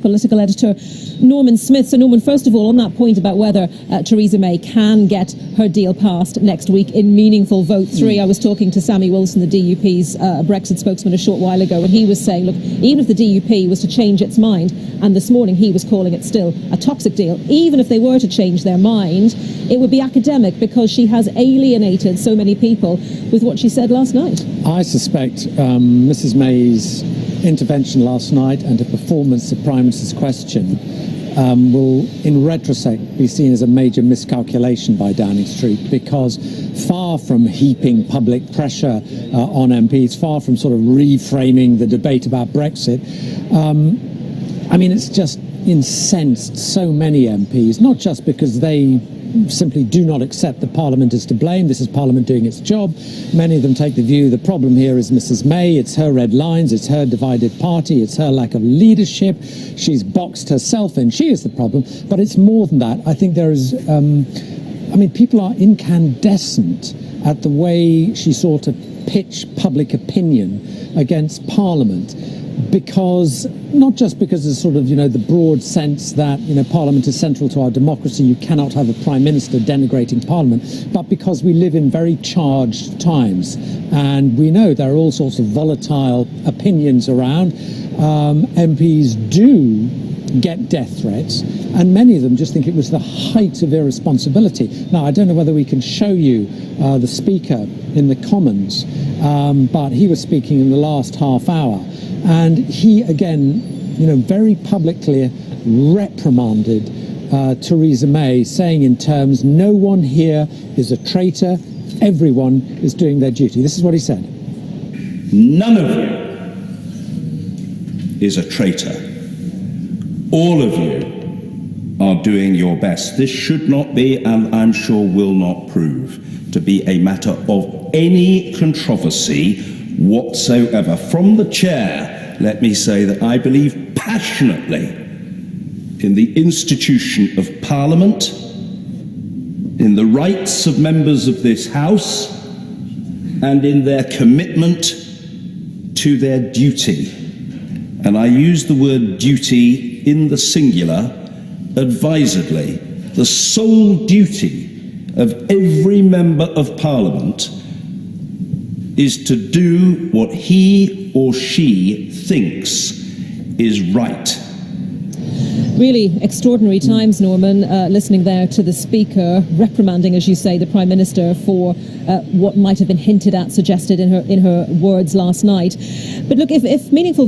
political editor Norman Smith. So Norman, first of all, on that point about whether Theresa May can get her deal passed next week in meaningful vote 3, I was talking to Sammy Wilson, the DUP's Brexit spokesman, a short while ago, and he was saying, look, even if the DUP was to change its mind, and this morning he was calling it still a toxic deal, even if they were to change their mind, it would be academic because she has alienated so many people with what she said last night. I suspect Mrs May's intervention last night and her performance of Prime Minister's question will, in retrospect, be seen as a major miscalculation by Downing Street, because far from heaping public pressure on MPs, far from sort of reframing the debate about Brexit, I mean, it's just incensed so many MPs, not just because they simply do not accept that Parliament is to blame. This is Parliament doing its job. Many of them take the view the problem here is Mrs May, it's her red lines, it's her divided party, it's her lack of leadership, she's boxed herself in, she is the problem. But it's more than that. I think there is, I mean, people are incandescent at the way she sort of pitched public opinion against Parliament. Because, not just because there's sort of, you know, the broad sense that, you know, Parliament is central to our democracy, you cannot have a Prime Minister denigrating Parliament, but because we live in very charged times. And we know there are all sorts of volatile opinions around. MPs do get death threats, and many of them just think it was the height of irresponsibility. Now, I don't know whether we can show you the Speaker in the Commons, but he was speaking in the last half hour. And he, again, you know, very publicly reprimanded Theresa May, saying in terms, no one here is a traitor, everyone is doing their duty. This is what he said. None of you is a traitor. All of you are doing your best. This should not be, and I'm sure will not prove, to be a matter of any controversy whatsoever. From the chair, let me say that I believe passionately in the institution of Parliament, in the rights of members of this House, and in their commitment to their duty. And I use the word duty in the singular advisedly. The sole duty of every member of Parliament is to do what he or she thinks is right. Really extraordinary times, Norman, listening there to the Speaker reprimanding, as you say, the Prime Minister for what might have been hinted at, suggested in her words last night. But look, if meaningful